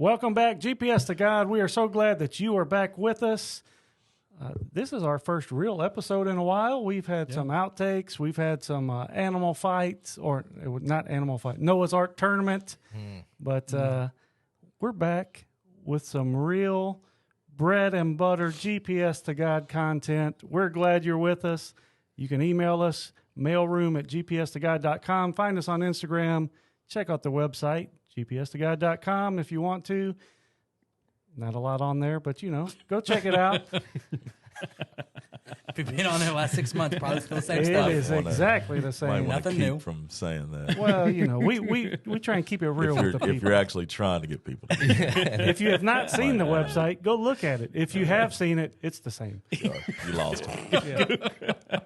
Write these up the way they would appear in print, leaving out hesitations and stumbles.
Welcome back, GPS to God. We are so glad that you are back with us. This is our first real episode in a while. We've had some outtakes. We've had some animal fights, or not animal fight, Noah's Ark tournament. But we're back with some real bread and butter GPS to God content. We're glad you're with us. You can email us, mailroom@gpstogod.com. Find us on Instagram. Check out the website, gpstogod.com, if you want to. Not a lot on there, but, go check it out. If you've been on it the last 6 months, probably still the same stuff. It is exactly the same. Nothing new. From saying that. Well, we try and keep it real with the people. If you're actually trying to get people to do it. If you have not seen the website, go look at it. If you have seen it, it's the same. You lost it. Yeah.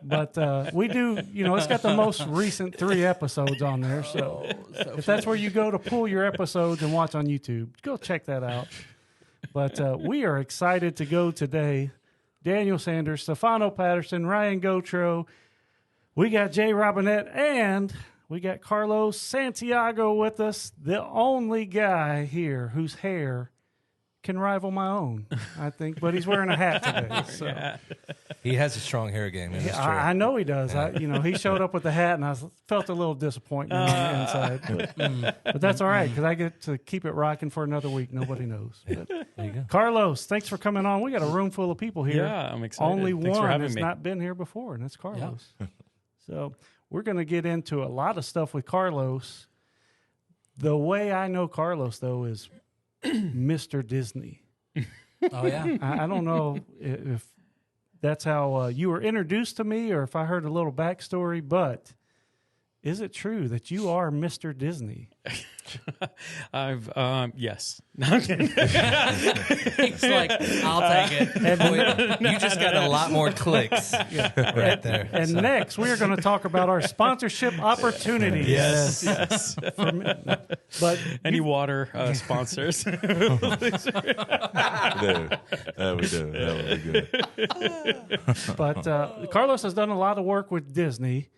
But we do, it's got the most recent 3 episodes on there. So if that's where you go to pull your episodes and watch on YouTube, go check that out. But we are excited to go today. Daniel Sanders, Stefano Patterson, Ryan Gotro. We got Jay Robinette, and we got Carlos Santiago with us, the only guy here whose hair can rival my own, I think. But he's wearing a hat today. So. Yeah. He has a strong hair game. I know he does. Yeah. He showed up with the hat, and I felt a little disappointment on the inside. But that's all right, because I get to keep it rocking for another week. Nobody knows. But There you go. Carlos, thanks for coming on. We got a room full of people here. Yeah, I'm excited. Only Thanks for one having has me. not been here before, and that's Carlos. So we're going to get into a lot of stuff with Carlos. The way I know Carlos, though, is Mr. Disney. Oh, yeah. I don't know if that's how you were introduced to me or if I heard a little backstory, but is it true that you are Mr. Disney? Yes. No, I'm kidding. It's like, I'll take it. You just got a lot more clicks right there. And next, we are going to talk about our sponsorship opportunities. Yes. But Any water sponsors? We do. That would be good. But Carlos has done a lot of work with Disney.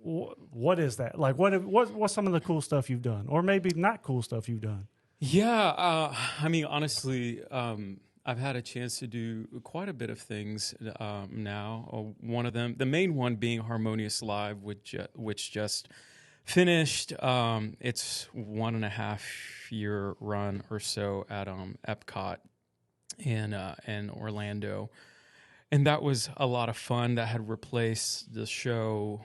What is that? Like, what's some of the cool stuff you've done? Or maybe not cool stuff you've done? Yeah. Honestly, I've had a chance to do quite a bit of things now. One of them, the main one being Harmonious Live, which just finished. It's 1.5 year run or so at Epcot in Orlando. And that was a lot of fun. That had replaced the show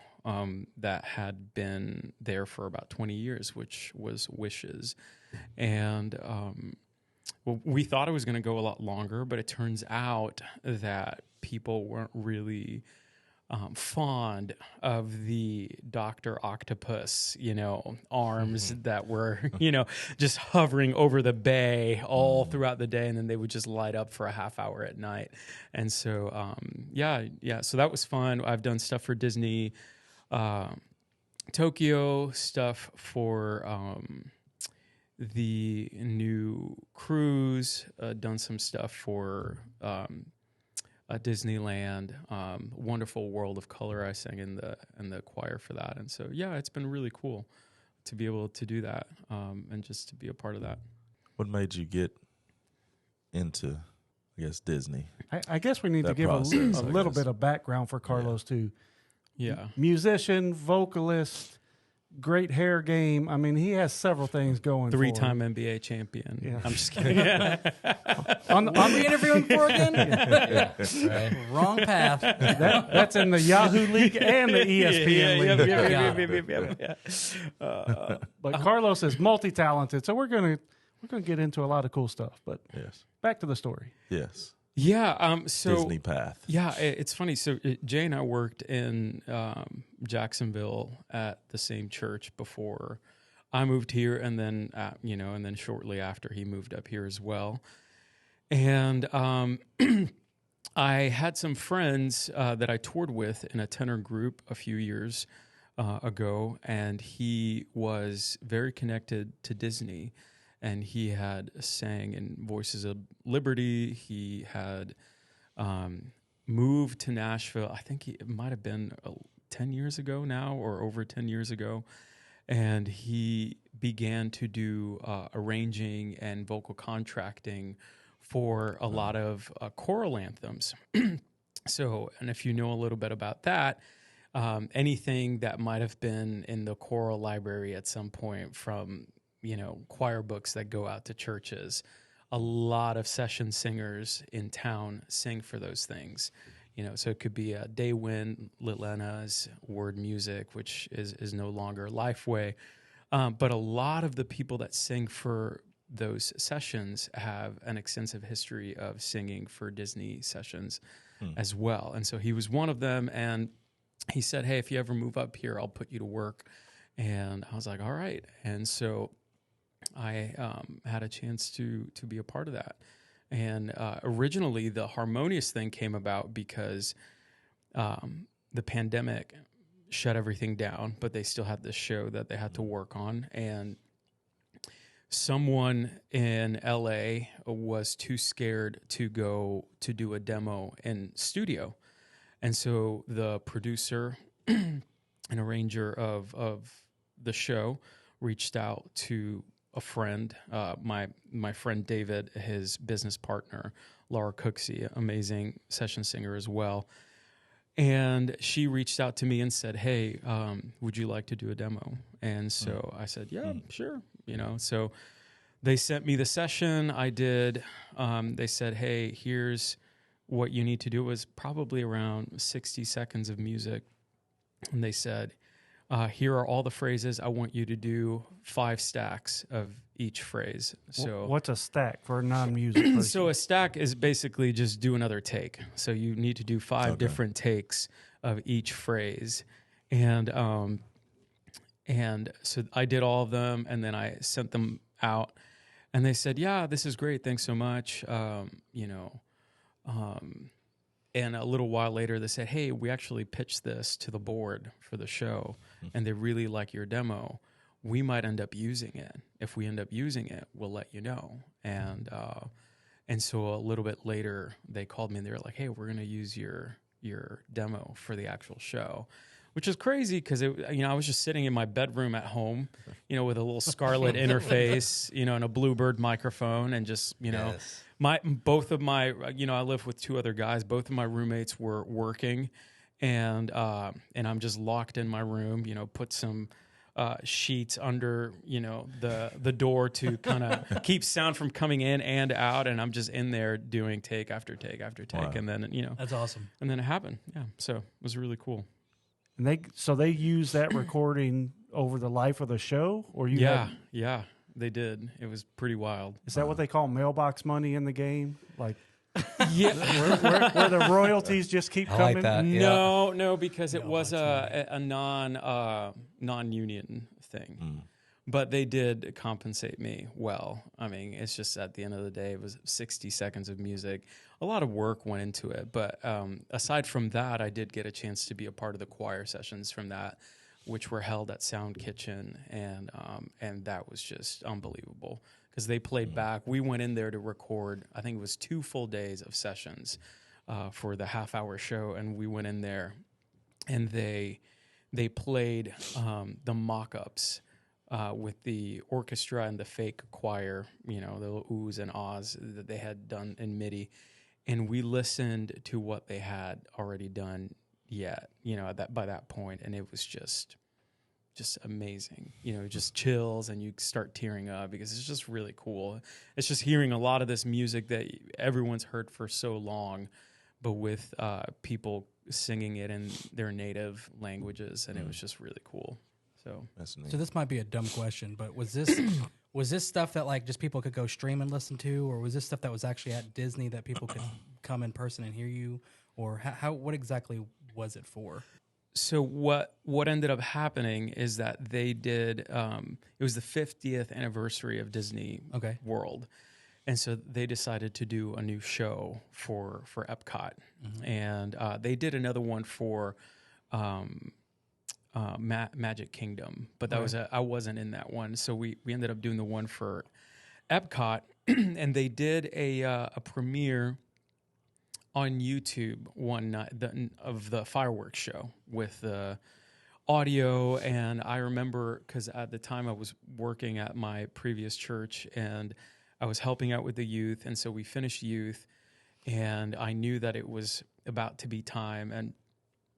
that had been there for about 20 years, which was Wishes. And we thought it was going to go a lot longer, but it turns out that people weren't really fond of the Dr. Octopus, arms that were, just hovering over the bay all throughout the day, and then they would just light up for a half hour at night. And so, so that was fun. I've done stuff for Disney, Tokyo, stuff for the new cruise, done some stuff for Disneyland, Wonderful World of Color. I sang in the choir for that, and so it's been really cool to be able to do that, and just to be a part of that. What made you get into, I guess, Disney? I guess we need to That give a process, little bit of background for Carlos, too. Yeah. Musician, vocalist, great hair game. I mean, he has several things going. 3-time NBA champion. Yeah. I'm just kidding. On we interviewing for again? Right. Wrong path. that's in the Yahoo League and the ESPN League. But Carlos is multi-talented, so we're gonna get into a lot of cool stuff. But Yes. back to the story. Yes. Yeah. So Disney path. Yeah, it's funny. So Jay and I worked in Jacksonville at the same church before I moved here, and then and then shortly after he moved up here as well. And I had some friends that I toured with in a tenor group a few years ago, and he was very connected to Disney. And he had sang in Voices of Liberty. He had moved to Nashville. I think it might have been 10 years ago now, or over 10 years ago. and he began to do arranging and vocal contracting for a lot of choral anthems. So, and if you know a little bit about that, anything that might have been in the choral library at some point from, choir books that go out to churches, a lot of session singers in town sing for those things. So it could be Daywin Litlena's Word Music, which is no longer Lifeway. But a lot of the people that sing for those sessions have an extensive history of singing for Disney sessions as well. And so he was one of them. And he said, hey, if you ever move up here, I'll put you to work. And I was like, all right. And so I had a chance to be a part of that. And originally, the harmonious thing came about because the pandemic shut everything down, but they still had this show that they had to work on. And someone in LA was too scared to go to do a demo in studio. And so the producer and arranger of the show reached out to a friend, my friend David, his business partner, Laura Cooksey, amazing session singer as well. And she reached out to me and said, hey, would you like to do a demo? And so I said, yeah, sure. So they sent me the session. I did. They said, hey, here's what you need to do. It was probably around 60 seconds of music. And they said, here are all the phrases. I want you to do 5 stacks of each phrase. So what's a stack for a non-music person? So a stack is basically just do another take. So you need to do 5 different takes of each phrase. And so I did all of them, and then I sent them out. And they said, yeah, this is great. Thanks so much. And a little while later, they said, hey, we actually pitched this to the board for the show, and they really like your demo. We might end up using it. If we end up using it, we'll let you know. And so a little bit later, they called me, and they were like, hey, we're going to use your demo for the actual show, which is crazy because I was just sitting in my bedroom at home, with a little Scarlett interface, and a Bluebird microphone, and just Yes. both of my I live with 2 other guys. Both of my roommates were working, and I'm just locked in my room. Put some sheets under the door to kind of keep sound from coming in and out, and I'm just in there doing take after take after take, Wow. and then That's awesome. and then it happened. Yeah, so it was really cool. And they use that recording over the life of the show, or you? Yeah, they did. It was pretty wild. Is that what they call mailbox money in the game? Like Yeah. where the royalties just keep I like coming? that. No, because it was a non-union thing. But they did compensate me well. I mean, it's just at the end of the day, it was 60 seconds of music. A lot of work went into it. But aside from that, I did get a chance to be a part of the choir sessions from that, which were held at Sound Kitchen. And that was just unbelievable because they played back. We went in there to record, I think it was 2 full days of sessions for the half-hour show. And we went in there and they played the mock-ups with the orchestra and the fake choir, the little oohs and ahs that they had done in MIDI. And we listened to what they had already done by that point. And it was just amazing, just chills, and you start tearing up because it's just really cool. It's just hearing a lot of this music that everyone's heard for so long, but with people singing it in their native languages. And it was just really cool. So this might be a dumb question, but was this stuff that like just people could go stream and listen to, or was this stuff that was actually at Disney that people could come in person and hear you, or what exactly was it for? So what ended up happening is that they did it was the 50th anniversary of Disney World, and so they decided to do a new show for Epcot, and they did another one for Magic Kingdom, but that I wasn't in that one. So we ended up doing the one for Epcot, and they did a premiere on YouTube one night of the fireworks show with audio. And I remember, because at the time I was working at my previous church and I was helping out with the youth. And so we finished youth, and I knew that it was about to be time. And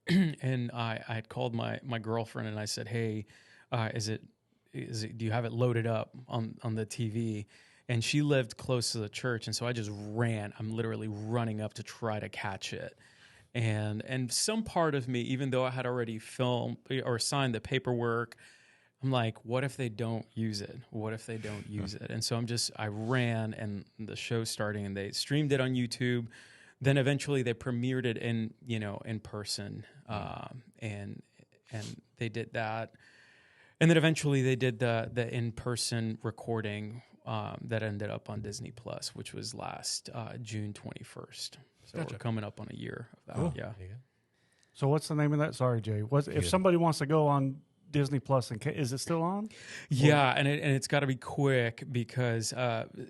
and I had called my girlfriend and I said, hey, do you have it loaded up on the TV? And she lived close to the church, and so I just ran. I'm literally running up to try to catch it. And some part of me, even though I had already filmed or signed the paperwork, I'm like, what if they don't use it? What if they don't use it? And so I ran, and the show's starting, and they streamed it on YouTube. Then eventually they premiered it in person, and they did that. And then eventually they did the in-person recording that ended up on Disney Plus, which was last June 21st. So we're coming up on a year of that. Cool. Yeah. So what's the name of that? Sorry, Jay. If somebody wants to go on Disney Plus, is it still on? Yeah, and it's got to be quick because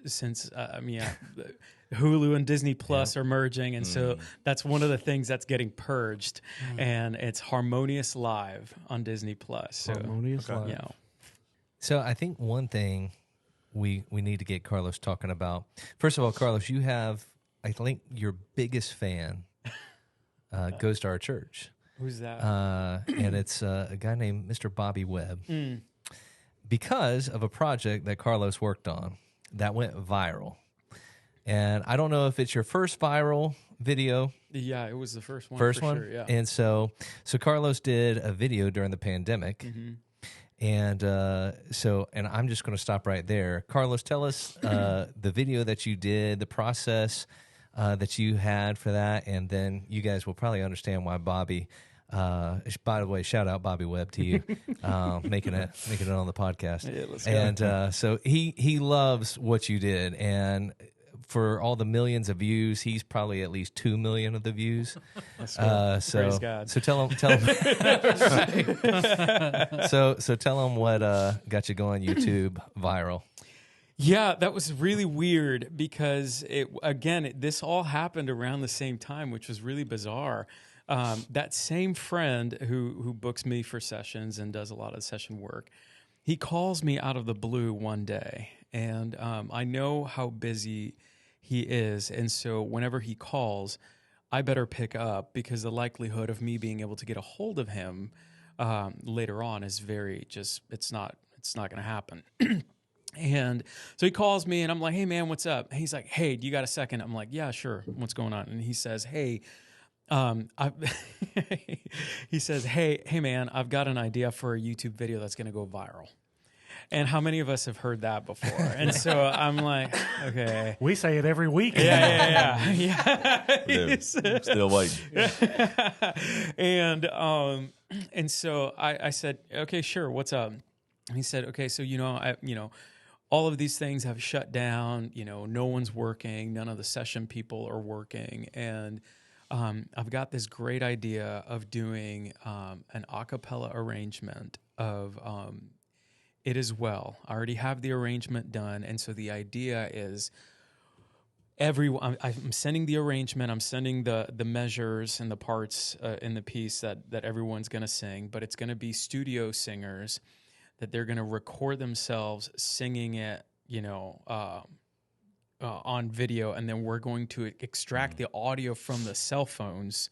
since Hulu and Disney Plus are merging, and so that's one of the things that's getting purged, and it's Harmonious Live on Disney Plus. So, Harmonious Live. You know. So I think one thing we need to get Carlos talking about. First of all, Carlos, you have, I think, your biggest fan goes to our church. Who's that? And it's a guy named Mr. Bobby Webb. Because of a project that Carlos worked on that went viral. And I don't know if it's your first viral video. Yeah, it was the first one. First for one? Sure, yeah. And so Carlos did a video during the pandemic. And and I'm just going to stop right there. Carlos, tell us the video that you did, the process that you had for that, and then you guys will probably understand why Bobby. By the way, shout out Bobby Webb to you, making it on the podcast. Yeah, let's go. And so he loves what you did, and for all the millions of views, he's probably at least 2 million of the views. Praise God. So tell him. So tell him what got you going YouTube viral. Yeah, that was really weird because this all happened around the same time, which was really bizarre. That same friend who books me for sessions and does a lot of session work, he calls me out of the blue one day, and I know how busy he is, and so whenever he calls, I better pick up because the likelihood of me being able to get a hold of him later on is it's not going to happen. And so he calls me, and I'm like, hey, man, what's up? And he's like, hey, do you got a second? I'm like, yeah, sure. What's going on? And he says, hey, he says, hey, man, I've got an idea for a YouTube video that's going to go viral. And how many of us have heard that before? And so I'm like, okay. We say it every week. Yeah. Still waiting. And so I said, okay, sure. What's up? And he said, okay, so, all of these things have shut down. No one's working. None of the session people are working. And I've got this great idea of doing an a cappella arrangement of It Is Well. I already have the arrangement done. And so the idea is I'm sending the arrangement. I'm sending the measures and the parts in the piece that everyone's going to sing. But it's going to be studio singers that they're going to record themselves singing it, on video, and then we're going to extract the audio from the cell phones,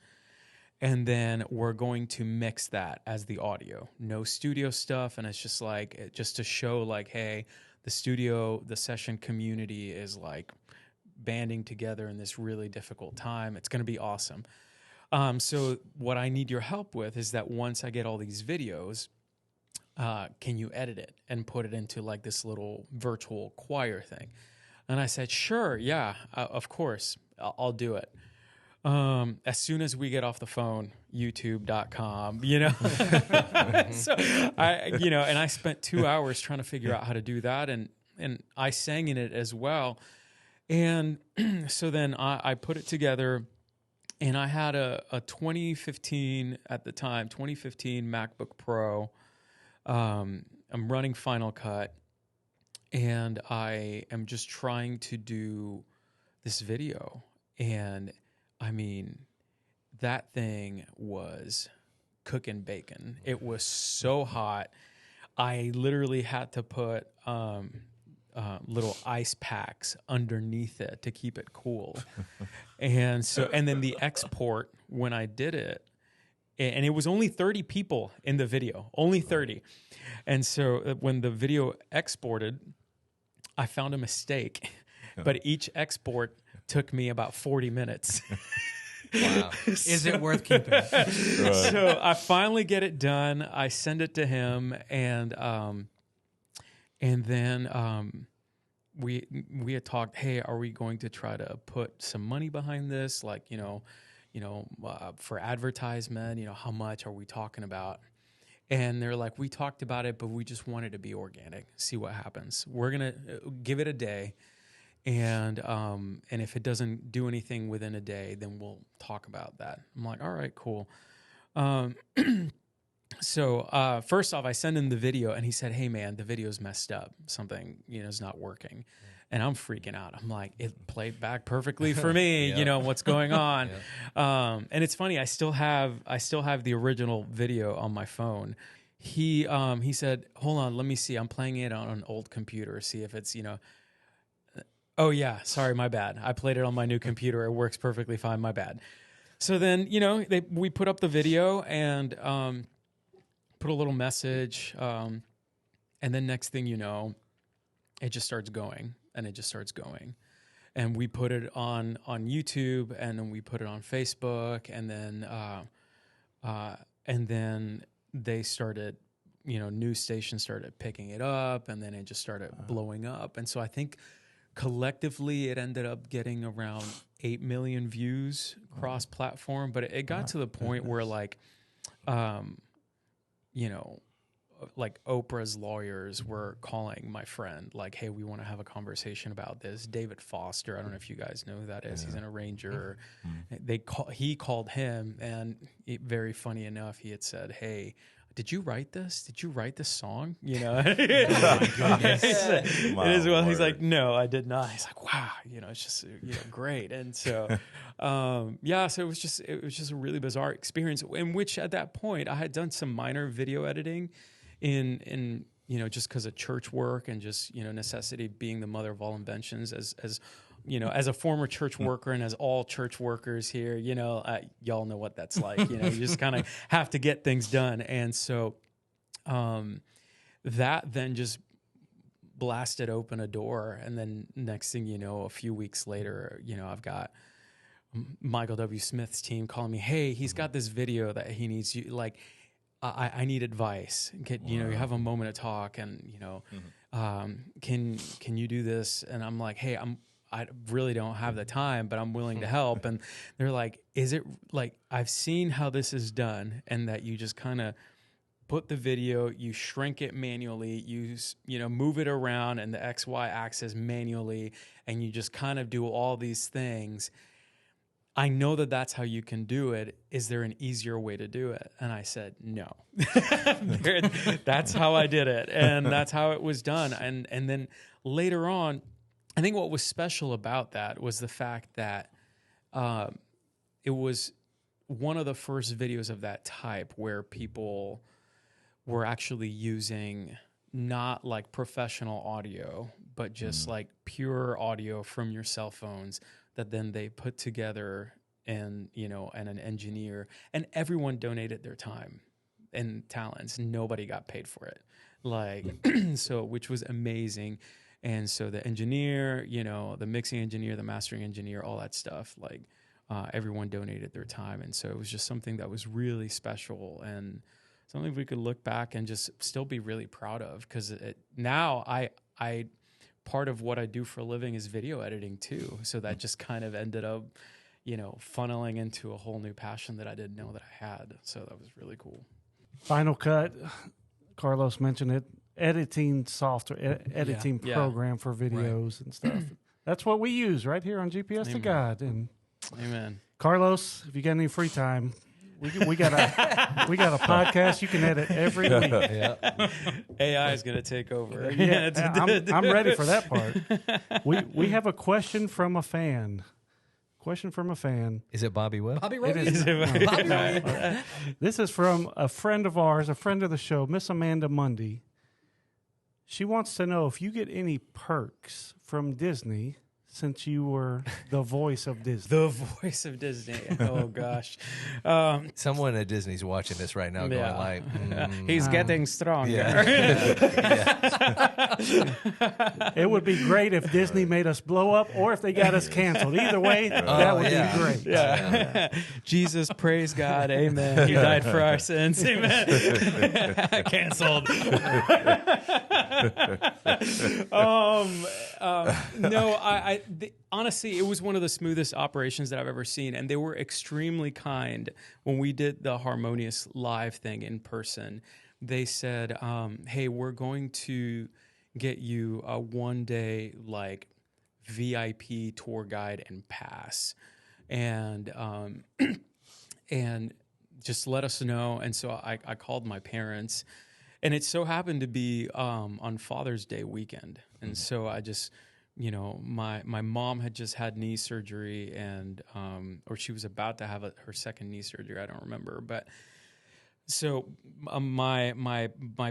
and then we're going to mix that as the audio. No studio stuff, and it's just to show hey, the session community is banding together in this really difficult time. It's going to be awesome. So what I need your help with is that once I get all these videos, can you edit it and put it into this little virtual choir thing? And I said, sure, yeah, of course, I'll do it. As soon as we get off the phone, youtube.com, So and I spent 2 hours trying to figure out how to do that. And I sang in it as well. And so then I put it together, and I had a 2015 MacBook Pro. I'm running Final Cut, and I am just trying to do this video. And I mean, that thing was cooking bacon. It was so hot. I literally had to put little ice packs underneath it to keep it cool. And then the export, when I did it, and it was only 30 people in the video, only 30. And so when the video exported, I found a mistake, but each export took me about 40 minutes. Wow. Is it worth keeping? So I finally get it done. I send it to him, and then we had talked. Hey, are we going to try to put some money behind this? Like, for advertisement. How much are we talking about? And they're like, we talked about it, but we just want it to be organic. See what happens. We're gonna give it a day. And if it doesn't do anything within a day, then we'll talk about that. I'm like, all right, cool. So first off, I send him the video, and he said, hey, man, the video's messed up. Something, is not working. And I'm freaking out. I'm like, it played back perfectly for me. What's going on? And it's funny. I still have the original video on my phone. He said, hold on, let me see. I'm playing it on an old computer. See if it's, Oh yeah, sorry, my bad. I played it on my new computer. It works perfectly fine. My bad. So then, we put up the video and put a little message, and then next thing you know, it just starts going, and we put it on YouTube, and then we put it on Facebook, and then they started, news stations started picking it up, and then it just started blowing up, and so I think. Collectively, it ended up getting around 8 million views cross-platform, but it got to the point where, like Oprah's lawyers were calling my friend, like, hey, we want to have a conversation about this. David Foster, I don't know if you guys know who that is. He's an arranger. He called him, and very funny enough, he had said, hey, did you write this? Did you write this song? Oh my goodness. He's like, no, I did not. He's like, wow, it's just, great. And so, so it was just a really bizarre experience in which at that point I had done some minor video editing in just because of church work and just, necessity being the mother of all inventions as a former church worker and as all church workers here, y'all know what that's like. You just kind of have to get things done. And so that then just blasted open a door. And then next thing you know, a few weeks later, I've got Michael W. Smith's team calling me, hey, he's got this video that he needs you. Like, I need advice. You have a moment to talk and, can you do this? And I'm like, hey, I really don't have the time, but I'm willing to help. And they're like, is it like, I've seen how this is done, and that you just kind of put the video, you shrink it manually, you move it around and the XY axis manually, and you just kind of do all these things. I know that that's how you can do it. Is there an easier way to do it? And I said, no. That's how I did it. And that's how it was done. And then later on, I think what was special about that was the fact that it was one of the first videos of that type where people were actually using not like professional audio, but just like pure audio from your cell phones that then they put together and an engineer, and everyone donated their time and talents. Nobody got paid for it. Which was amazing. And so the engineer, the mixing engineer, the mastering engineer, all that stuff, everyone donated their time. And so it was just something that was really special and something we could look back and just still be really proud of. Because now I part of what I do for a living is video editing too. So that just kind of ended up, funneling into a whole new passion that I didn't know that I had. So that was really cool. Final Cut, Carlos mentioned it. Editing software, editing program for videos and stuff. That's what we use right here on GPS to God. And Amen. Carlos, if you got any free time, we got a podcast you can edit every week. AI is going to take over. I'm ready for that part. We have a question from a fan. Question from a fan. Is it Bobby Will? Bobby It is Roby? Bobby Roby? This is from a friend of ours, a friend of the show, Miss Amanda Mundy. She wants to know if you get any perks from Disney since you were the voice of Disney. The voice of Disney. Oh gosh, Someone at Disney's watching this right now, going Yeah. like, he's getting stronger. It would be great if Disney made us blow up or if they got us canceled. Either way, that would yeah. be great. Yeah. Jesus, praise God, amen. He died for our sins, amen. Canceled. No, honestly, it was one of the smoothest operations that I've ever seen, and they were extremely kind when we did the Harmonious Live thing in person. They said, "Hey, we're going to get you a 1-day like VIP tour guide and pass, and and just let us know." And so I called my parents. And it so happened to be on Father's Day weekend. And so I just, my mom had just had knee surgery and, or she was about to have her second knee surgery. I don't remember. But so my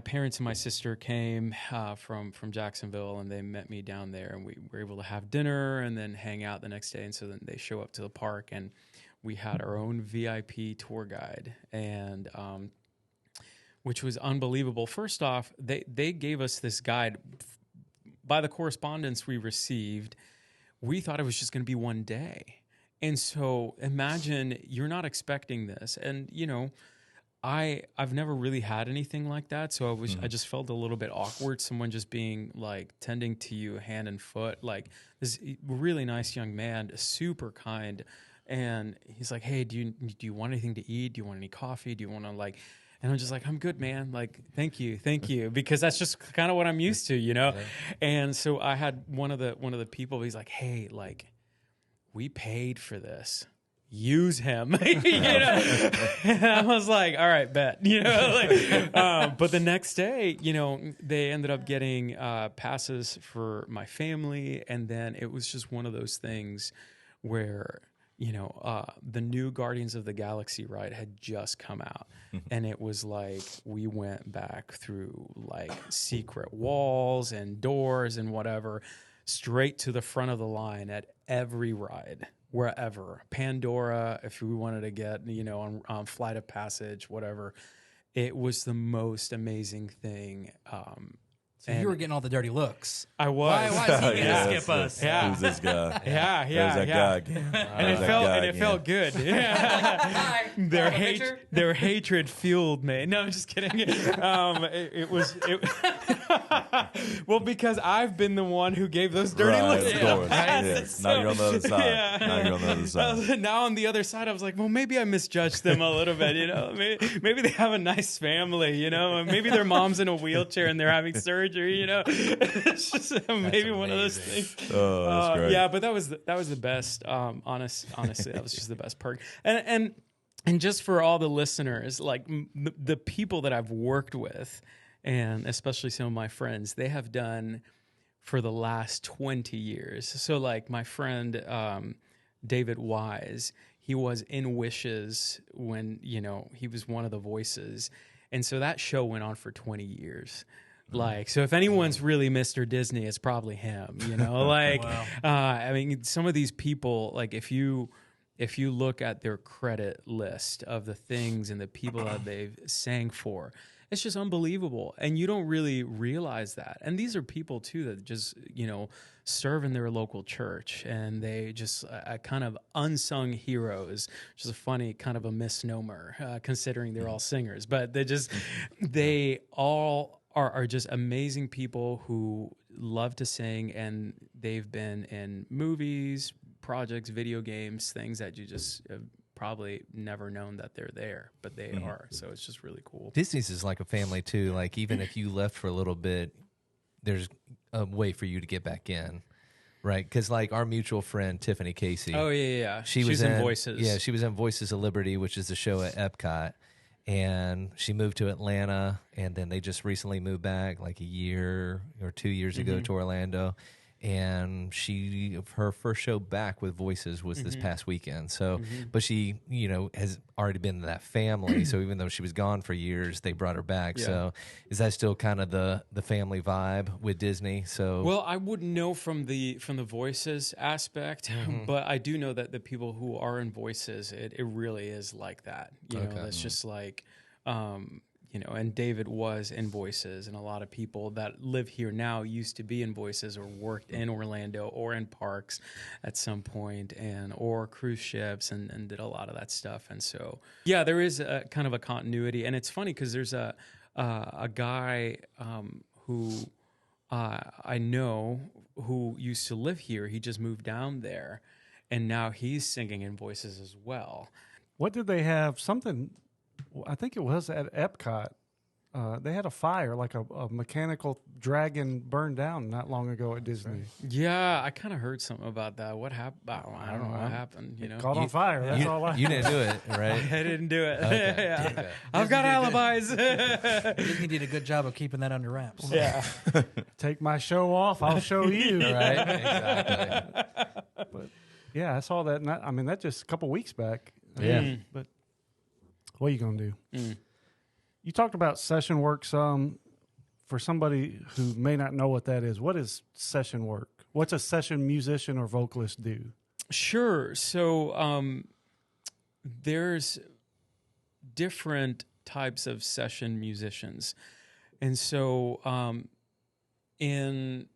parents and my sister came from Jacksonville, and they met me down there, and we were able to have dinner and then hang out the next day. And so then they show up to the park, and we had our own VIP tour guide, and which was unbelievable. First off, they gave us this guide. By the correspondence we received, we thought it was just going to be 1 day. And so imagine you're not expecting this. And, I've never really had anything like that. So I just felt a little bit awkward. Someone just being like tending to you hand and foot, like this really nice young man, super kind. And he's like, "Hey, do you want anything to eat? Do you want any coffee? Do you want to like," and I'm just like, "I'm good, man. Like, thank you," because that's just kind of what I'm used to, Yeah. And so I had one of the people. He's like, "Hey, like, we paid for this. Use him," And I was like, "All right, bet," But the next day, they ended up getting passes for my family, and then it was just one of those things where, the new Guardians of the Galaxy ride had just come out. And it was like we went back through like secret walls and doors and whatever, straight to the front of the line at every ride, wherever. Pandora, if we wanted to get, on Flight of Passage, whatever. It was the most amazing thing. So you were getting all the dirty looks. I was. Why is he going to skip us? Yeah. Who's this guy? Yeah. There's that guy again. And it felt good. Their hatred fueled me. No, I'm just kidding. It was well, because I've been the one who gave those dirty looks. Of course. Yeah. So, Now you're on the other side. yeah. Now you're on the other side. Now on the other side, I was like, well, maybe I misjudged them a little bit. Maybe they have a nice family. Maybe their mom's in a wheelchair and they're having surgery. It's just maybe one of those things. Oh, that's great. Yeah, but that was the best. Honestly, that was just the best perk. And just for all the listeners, like the people that I've worked with, and especially some of my friends, they have done for the last 20 years. So like my friend David Wise, he was in Wishes when he was one of the voices, and so that show went on for 20 years. Like, so if anyone's really Mr. Disney, it's probably him, like, Wow. I mean, some of these people, like if you look at their credit list of the things and the people that they've sang for, it's just unbelievable. And you don't really realize that. And these are people too that just, serve in their local church, and they just kind of unsung heroes, which is a funny kind of a misnomer, considering they're all singers, but they all are just amazing people who love to sing, and they've been in movies, projects, video games, things that you just have probably never known that they're there, but they are. So it's just really cool. Disney's is like a family too. Like even if you left for a little bit, there's a way for you to get back in, right? Because like our mutual friend Tiffany Casey. Oh yeah. She was in Voices. Yeah, she was in Voices of Liberty, which is the show at Epcot. And she moved to Atlanta, and then they just recently moved back like a year or 2 years ago to Orlando. and her first show back with Voices was this past weekend. So, but she, has already been in that family. So even though she was gone for years, they brought her back. Yeah. So is that still kind of the family vibe with Disney? So Well, I wouldn't know from the Voices aspect, but I do know that the people who are in Voices, it really is like that. It's just like, and David was in Voices, and a lot of people that live here now used to be in Voices or worked in Orlando or in parks at some point, or cruise ships, and did a lot of that stuff. And so, yeah, there is a kind of a continuity, and it's funny because there's a guy who I know who used to live here. He just moved down there, and now he's singing in Voices as well. What did they have? Something, I think it was at Epcot. They had a fire, like a mechanical dragon burned down not long ago at Disney. Yeah, I kind of heard something about that. What happened? I don't know what happened. Caught on fire. That's all I. You didn't do it, right? I didn't do it. Okay. Yeah. I've got alibis. Disney did a good job of keeping that under wraps. Yeah. Take my show off. I'll show you. Right? Exactly. But yeah, I saw that. That just a couple weeks back. Yeah. But what are you gonna do? Mm. You talked about session work some. For somebody who may not know what that is, what is session work? What's a session musician or vocalist do? Sure. So there's different types of session musicians. And so in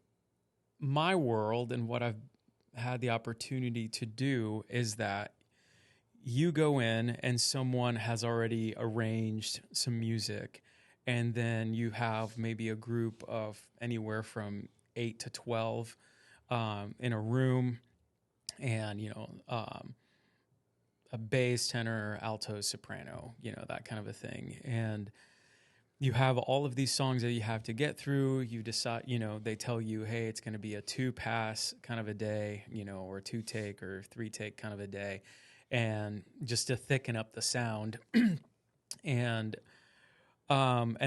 my world and what I've had the opportunity to do is that you go in and someone has already arranged some music, and then you have maybe a group of anywhere from 8 to 12 in a room, and a bass, tenor, alto, soprano, that kind of a thing. And you have all of these songs that you have to get through. You decide, they tell you, hey, it's going to be a 2-pass kind of a day, or 2-take or 3-take kind of a day, and just to thicken up the sound. And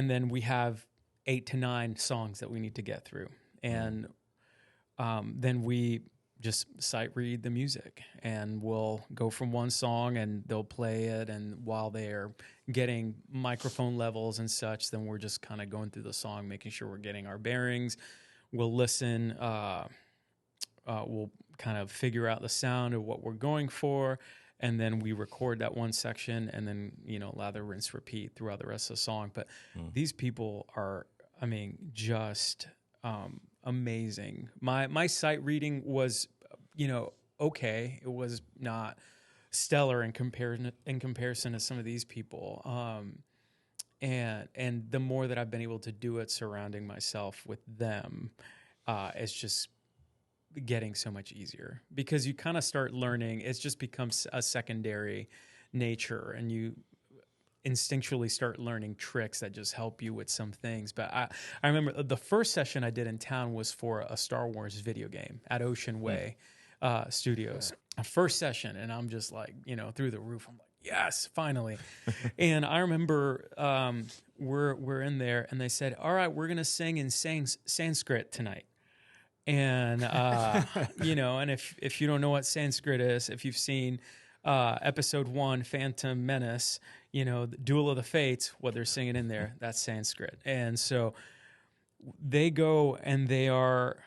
then we have 8 to 9 songs that we need to get through. And then we just sight read the music, and we'll go from one song and they'll play it. And while they're getting microphone levels and such, then we're just kind of going through the song, making sure we're getting our bearings. We'll listen. We'll kind of figure out the sound of what we're going for. And then we record that one section, and then, lather, rinse, repeat throughout the rest of the song. But these people are, just amazing. My sight reading was, okay. It was not stellar in comparison to some of these people. And the more that I've been able to do it, surrounding myself with them, it's just getting so much easier, because you kind of start learning. It just becomes a secondary nature, and you instinctually start learning tricks that just help you with some things. But I remember the first session I did in town was for a Star Wars video game at Ocean Way Studios. First session, and I'm just like, through the roof. I'm like, yes, finally. And I remember we're in there, and they said, all right, we're gonna sing in Sanskrit tonight. And and if you don't know what Sanskrit is, if you've seen episode 1, Phantom Menace, the Duel of the Fates, what they're singing in there, that's Sanskrit. And so they go and they are,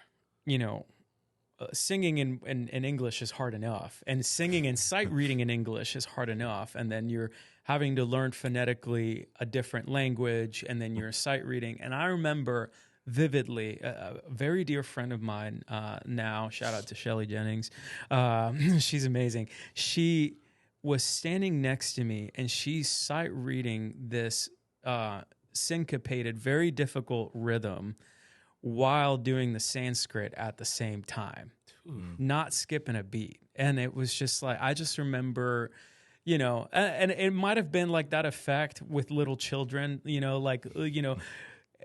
singing in English is hard enough, and singing and sight reading in English is hard enough, and then you're having to learn phonetically a different language, and then you're sight reading. And I remember vividly, a very dear friend of mine now, shout out to Shelly Jennings, she's amazing. She was standing next to me, and she's sight reading this syncopated, very difficult rhythm while doing the Sanskrit at the same time, not skipping a beat. And it was just like, I just remember, and it might have been like that effect with little children,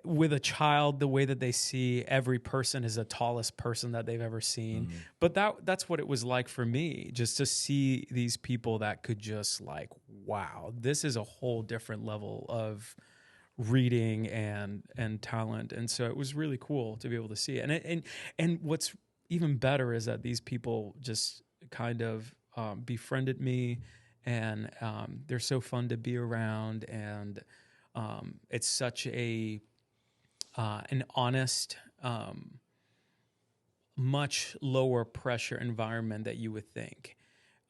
with a child, the way that they see every person is the tallest person that they've ever seen. Mm-hmm. But that's what it was like for me, just to see these people that could just like, wow, this is a whole different level of reading and talent. And so it was really cool to be able to see it. And what's even better is that these people just kind of befriended me, and they're so fun to be around, and it's such an honest, much lower pressure environment that you would think.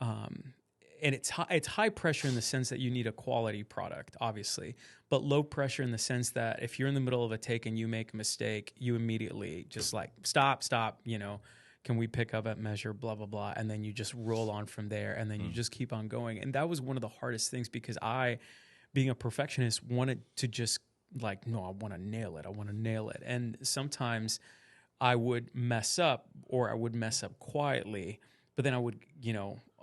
And it's high pressure in the sense that you need a quality product, obviously, but low pressure in the sense that if you're in the middle of a take and you make a mistake, you immediately just like, stop, can we pick up at measure, blah, blah, blah. And then you just roll on from there, and then you just keep on going. And that was one of the hardest things, because I, being a perfectionist, wanted to just like, no, I want to nail it. And sometimes I would mess up, or I would mess up quietly, but then I would,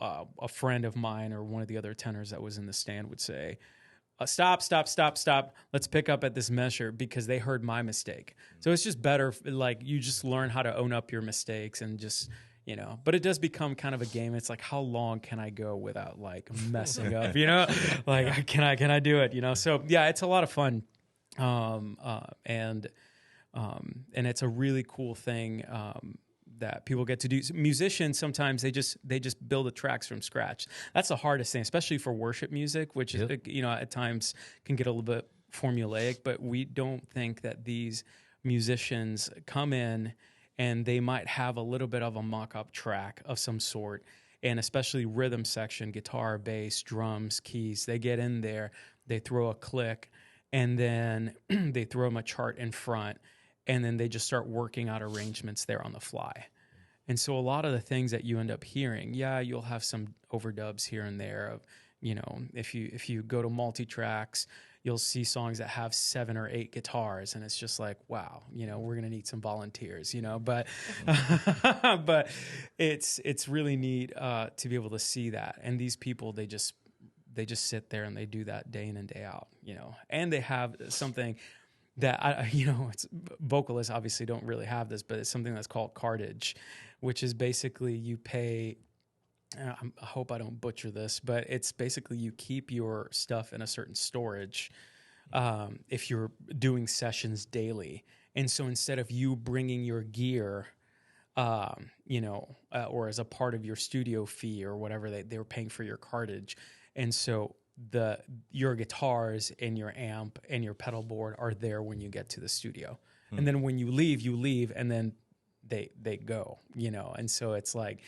a friend of mine or one of the other tenors that was in the stand would say, stop. Let's pick up at this measure, because they heard my mistake. So it's just better, like, you just learn how to own up your mistakes and just, but it does become kind of a game. It's like, how long can I go without like messing up, like, can I do it, So yeah, it's a lot of fun. And it's a really cool thing, that people get to do. Musicians, sometimes they just build the tracks from scratch. That's the hardest thing, especially for worship music, which is, at times can get a little bit formulaic, but we don't think that these musicians come in and they might have a little bit of a mock-up track of some sort, and especially rhythm section, guitar, bass, drums, keys, they get in there, they throw a click, and then they throw them a chart in front, and then they just start working out arrangements there on the fly. And so a lot of the things that you end up hearing, you'll have some overdubs here and there of, if you go to multi-tracks, you'll see songs that have 7 or 8 guitars, and it's just like, wow, we're going to need some volunteers, but but it's really neat to be able to see that. And these people, they just sit there and they do that day in and day out, and they have something that it's vocalists obviously don't really have this, but it's something that's called cartage, which is basically you pay. I hope I don't butcher this, but it's basically you keep your stuff in a certain storage if you're doing sessions daily. And so instead of you bringing your gear, or as a part of your studio fee or whatever, they were paying for your cartage. And so your guitars and your amp and your pedal board are there when you get to the studio. And then when you leave, and then they go, and so it's like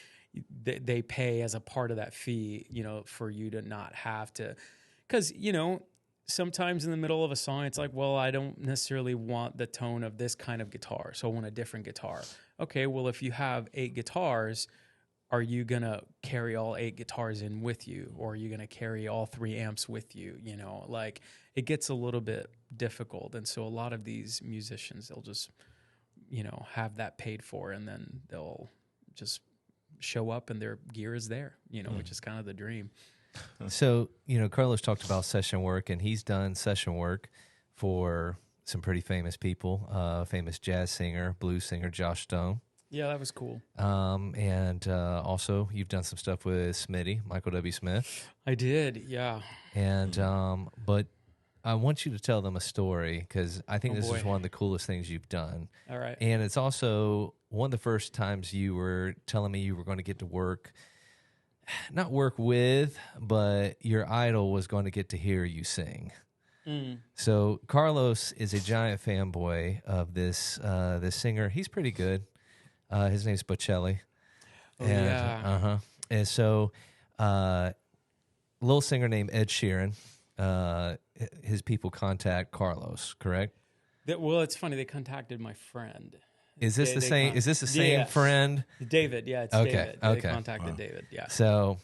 they pay as a part of that fee, for you to not have to, because, sometimes in the middle of a song, it's like, well, I don't necessarily want the tone of this kind of guitar, so I want a different guitar. Okay, well, if you have 8 guitars, are you going to carry all 8 guitars in with you? Or are you going to carry all 3 amps with you? Like, it gets a little bit difficult. And so a lot of these musicians, they'll just, have that paid for, and then they'll just show up and their gear is there, which is kind of the dream. So, Carlos talked about session work, and he's done session work for some pretty famous people, famous jazz singer, blues singer, Josh Stone. Yeah, that was cool. And also, you've done some stuff with Smitty, Michael W. Smith. I did, yeah. And but I want you to tell them a story, because I think this is one of the coolest things you've done. All right. And it's also one of the first times you were telling me you were going to get to not work with, but your idol was going to get to hear you sing. So Carlos is a giant fanboy of this singer. He's pretty good. His name's Bocelli. And so, little singer named Ed Sheeran, his people contact Carlos, correct? Well, it's funny. They contacted my friend. Is this the same? Is this the same friend? David, yeah, it's David. They contacted David, yeah. So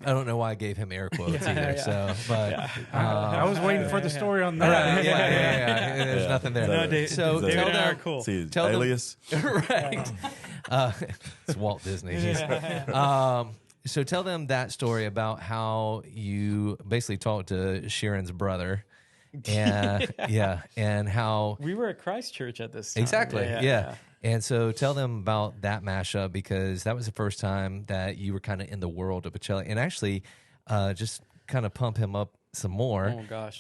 I don't know why I gave him air quotes either. So, but I was waiting for the story on that. Yeah. There's nothing there. No, David and I are cool. See, Tell them- alias. Right. It's Walt Disney. So tell them that story about how you basically talked to Sheeran's brother. And and how we were at Christchurch at this time. Exactly. Yeah. And so tell them about that mashup, because that was the first time that you were kind of in the world of Bocelli. And actually, just kind of pump him up some more. Oh gosh.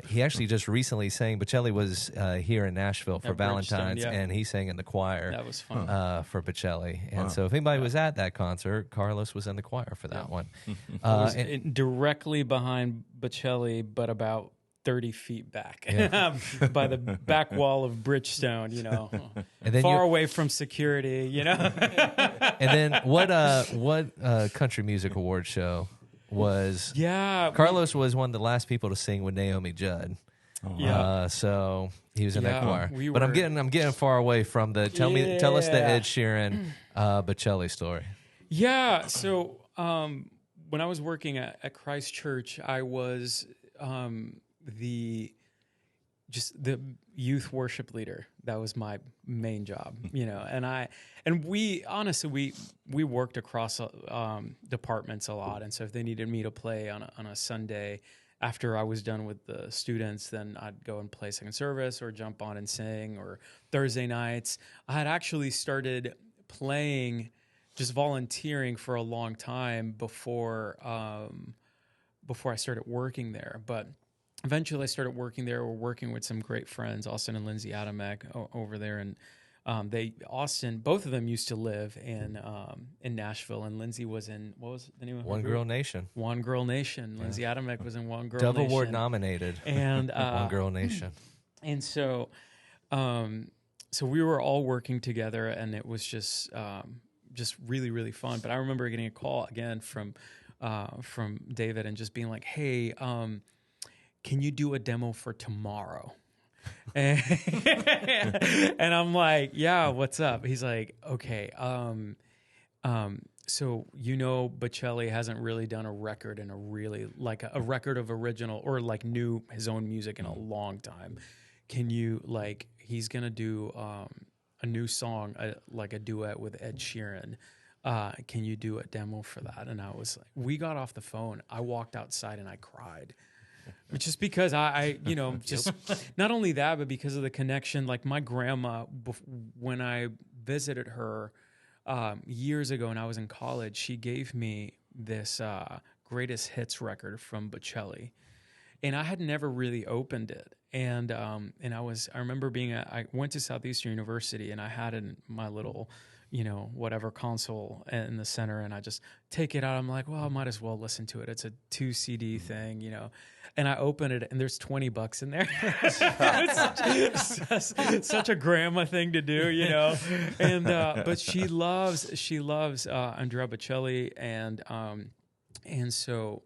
He actually just recently sang. Bocelli was here in Nashville for At Bridgestone, Valentine's, yeah. and he sang in the choir. That was fun. For Bocelli, and Wow. so if anybody was at that concert, Carlos was in the choir for that one. I was And- directly behind Bocelli, but about 30 feet back by the back wall of Bridgestone, And then far you- away from security, and then what country music award show was? Yeah. Carlos was one of the last people to sing with Naomi Judd. Yeah. So he was in that Yeah, choir. we But I'm were- getting far away from the tell us the Yeah. Ed Sheeran Bocelli story. Yeah. So when I was working at Christ Church, I was the youth worship leader. That was my main job, and we honestly we worked across departments a lot. And so if they needed me to play on a Sunday after I was done with the students, then I'd go and play second service or jump on and sing. Or Thursday nights, I had actually started playing, just volunteering for a long time before I started working there. But eventually I started working there. We're working with some great friends, Austin and Lindsay Adamek over there. And both of them used to live in Nashville. And Lindsay was in, what was the name of her One group? Girl Nation. One Girl Nation. Lindsay Adamek was in One Girl Dove Nation. Award nominated. And One Girl Nation. and so we were all working together, and it was just really, really fun. But I remember getting a call again from David and just being like, "Hey, can you do a demo for tomorrow?" And I'm like, "Yeah, what's up?" He's like, "Okay, so Bocelli hasn't really done a record in a really like a record of original or like new his own music in a long time. Can you he's gonna do a new song like a duet with Ed Sheeran? Can you do a demo for that?" And I was like, we got off the phone. I walked outside and I cried. Just because I just not only that, but because of the connection. Like my grandma, when I visited her years ago when I was in college, she gave me this greatest hits record from Bocelli, and I had never really opened it. And I remember I went to Southeastern University, and I had it in my little whatever console in the center, and I just take it out. I'm like, well, I might as well listen to it. It's a 2 CD thing, and I open it and there's $20 in there. It's such a grandma thing to do, and, but she loves Andrea Bocelli. And so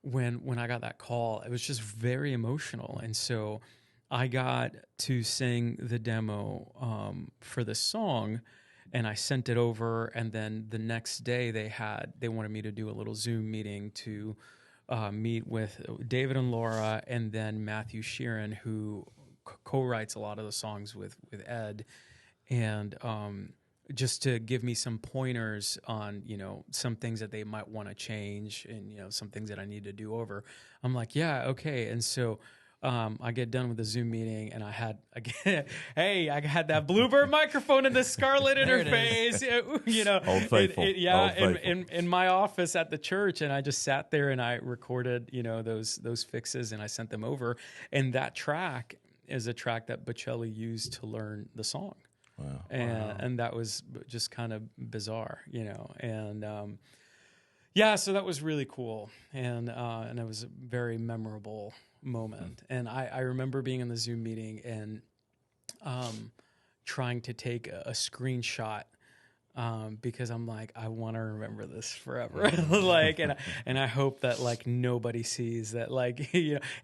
when I got that call, it was just very emotional. And so I got to sing the demo for the song, and I sent it over. And then the next day they wanted me to do a little Zoom meeting to meet with David and Laura, and then Matthew Sheeran, who co-writes a lot of the songs with Ed, and just to give me some pointers on some things that they might want to change, and some things that I need to do over. I'm like, yeah, okay. And so I get done with the Zoom meeting, and I had that Bluebird microphone and the Scarlett interface, Old faithful. Old faithful. In my office at the church, and I just sat there and I recorded, those fixes, and I sent them over. And that track is a track that Bocelli used to learn the song. Wow. And that was just kind of bizarre, and so that was really cool, and it was a very memorable moment. And I remember being in the Zoom meeting and trying to take a screenshot because I'm like, I want to remember this forever. And I hope that nobody sees that,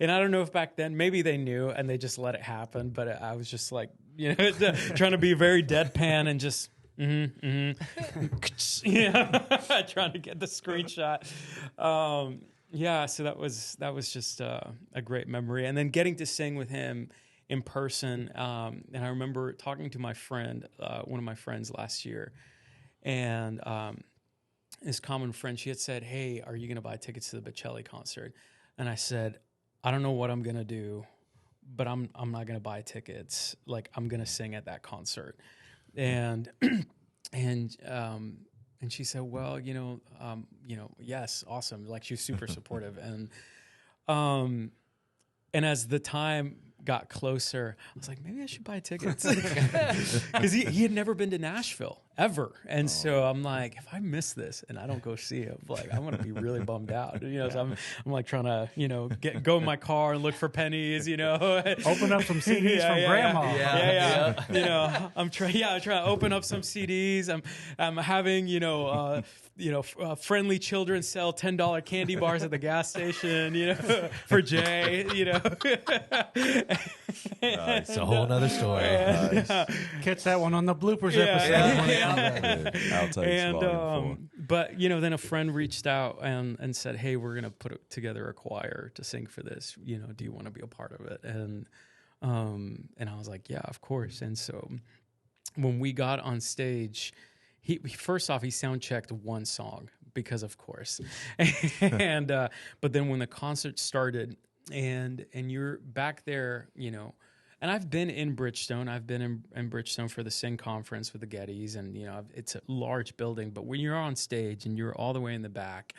and I don't know if back then maybe they knew and they just let it happen, but I was just trying to be very deadpan and just trying to get the screenshot. So that was just a great memory. And then getting to sing with him in person. And I remember talking to my friend, one of my friends last year, and his common friend, she had said, "Hey, are you going to buy tickets to the Bocelli concert?" And I said, "I don't know what I'm going to do, but I'm not going to buy tickets. I'm going to sing at that concert." And she said, "Well, yes, awesome." She was super supportive. And And as the time got closer, I was like, maybe I should buy tickets, because he had never been to Nashville ever, and so I'm like, if I miss this and I don't go see him, like I'm gonna be really bummed out, So I'm like trying to go in my car and look for pennies, Open up some CDs from Grandma. Yeah. I'm trying to open up some CDs. I'm having friendly children sell $10 candy bars at the gas station, for Jay, It's a whole nother story. Catch that one on the bloopers episode. Outtakes volume 4. But then a friend reached out and said, hey, we're gonna put together a choir to sing for this, do you want to be a part of it? And I was like, yeah, of course. And so when we got on stage, he first off, he sound checked one song, because of course, and but then when the concert started and you're back there, and I've been in Bridgestone. I've been in Bridgestone for the Sing Conference with the Gettys, and it's a large building. But when you're on stage and you're all the way in the back,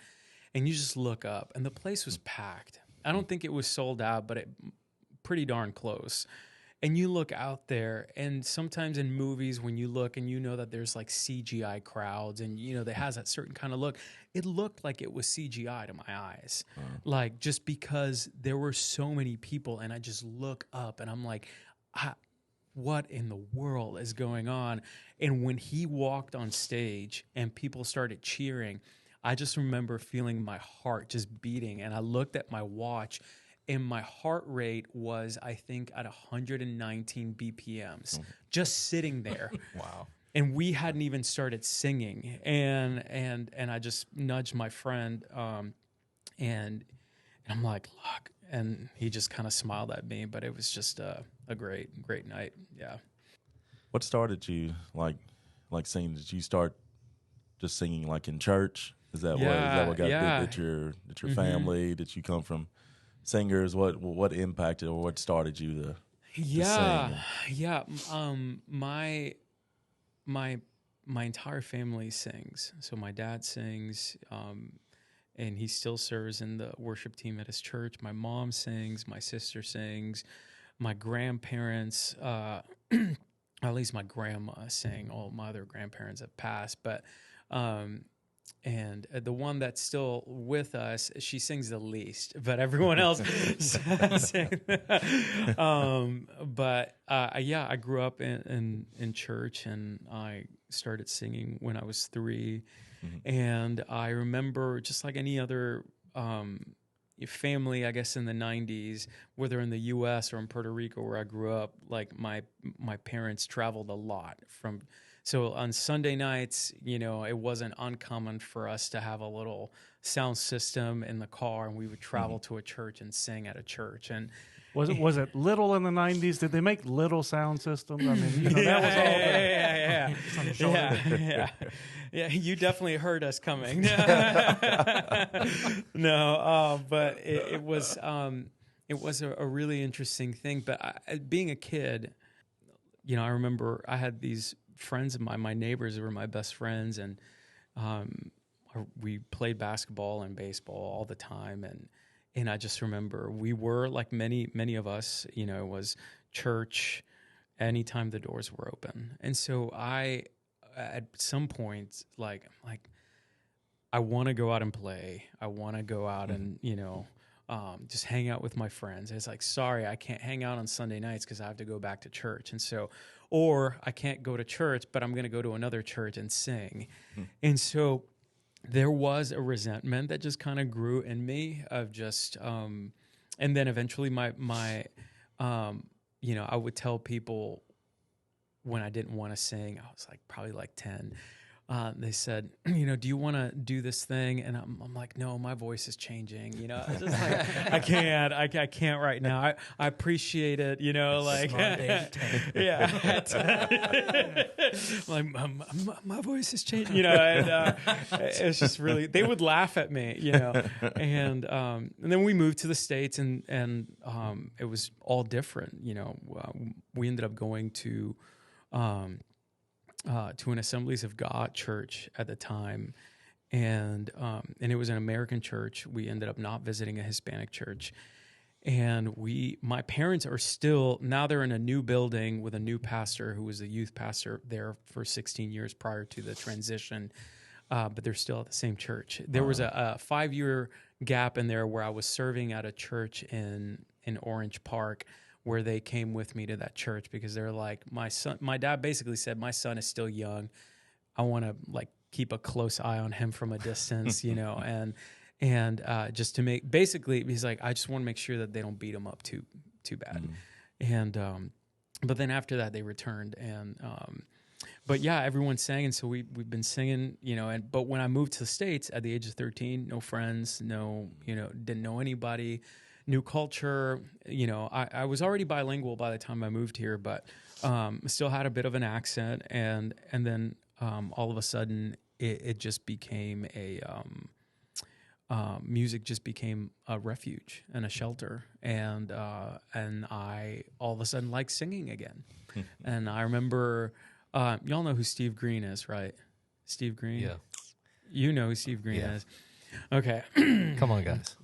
and you just look up, and the place was packed. I don't think it was sold out, but pretty darn close. And you look out there, and sometimes in movies, when you look and that there's like CGI crowds, and that has that certain kind of look, it looked like it was CGI to my eyes, like just because there were so many people, and I just look up, and I'm like, what in the world is going on? And when he walked on stage and people started cheering, I just remember feeling my heart just beating, and I looked at my watch. And my heart rate was, I think, at 119 BPMs, just sitting there. Wow. And we hadn't even started singing. And I just nudged my friend, and I'm like, look. And he just kind of smiled at me. But it was just a great night. Yeah. What started you like singing? Did you start just singing like in church? Is that what got did your family? Did you come from singers? What impacted or what started you to sing? My entire family sings. So my dad sings, and he still serves in the worship team at his church. My mom sings. My sister sings. My grandparents, at least my grandma, sang. All my other grandparents have passed, but. And the one that's still with us, she sings the least, but everyone else sings. I grew up in church, and I started singing when I was 3. And I remember, just like any other family, I guess in the 90s, whether in the U.S. or in Puerto Rico where I grew up, like my parents traveled a lot from. So on Sunday nights, it wasn't uncommon for us to have a little sound system in the car, and we would travel to a church and sing at a church. And was it little in the 90s? Did they make little sound systems? I mean, that was all. Yeah. You definitely heard us coming. No, but it was a really interesting thing. But being a kid, I remember I had these friends of mine, my neighbors were my best friends, and we played basketball and baseball all the time, and I just remember we were like many of us, it was church anytime the doors were open. And so I at some point like I want to go out and play. I want to go out and just hang out with my friends. It's like, sorry, I can't hang out on Sunday nights because I have to go back to church. And so, or I can't go to church, but I'm going to go to another church and sing. And so there was a resentment that just kind of grew in me of just, and then eventually my I would tell people when I didn't want to sing, I was like probably like 10. They said, do you want to do this thing? And I'm like, no, my voice is changing. It's just like, I can't right now. I appreciate it. Like my voice is changing. And it's just really, they would laugh at me. And then we moved to the States, and it was all different. We ended up going to an Assemblies of God church at the time, and it was an American church. We ended up not visiting a Hispanic church. And my parents are still, now they're in a new building with a new pastor who was a youth pastor there for 16 years prior to the transition. But they're still at the same church. There was a 5-year gap in there where I was serving at a church in Orange Park, where they came with me to that church because they're like, my dad basically said, my son is still young. I want to like keep a close eye on him from a distance, you know, and just to make, basically, he's like, I just want to make sure that they don't beat him up too bad. And, but then after that, they returned. And, but yeah, everyone sang. And so we've been singing, you know, but when I moved to the States at the age of 13, no friends, didn't know anybody, new culture, you know, I was already bilingual by the time I moved here, but, still had a bit of an accent. And then, all of a sudden it just became music just became a refuge and a shelter. And I all of a sudden like singing again. And I remember, y'all know who Steve Green is, right? Steve Green? Yeah. You know who Steve Green is. Okay. Come on, guys.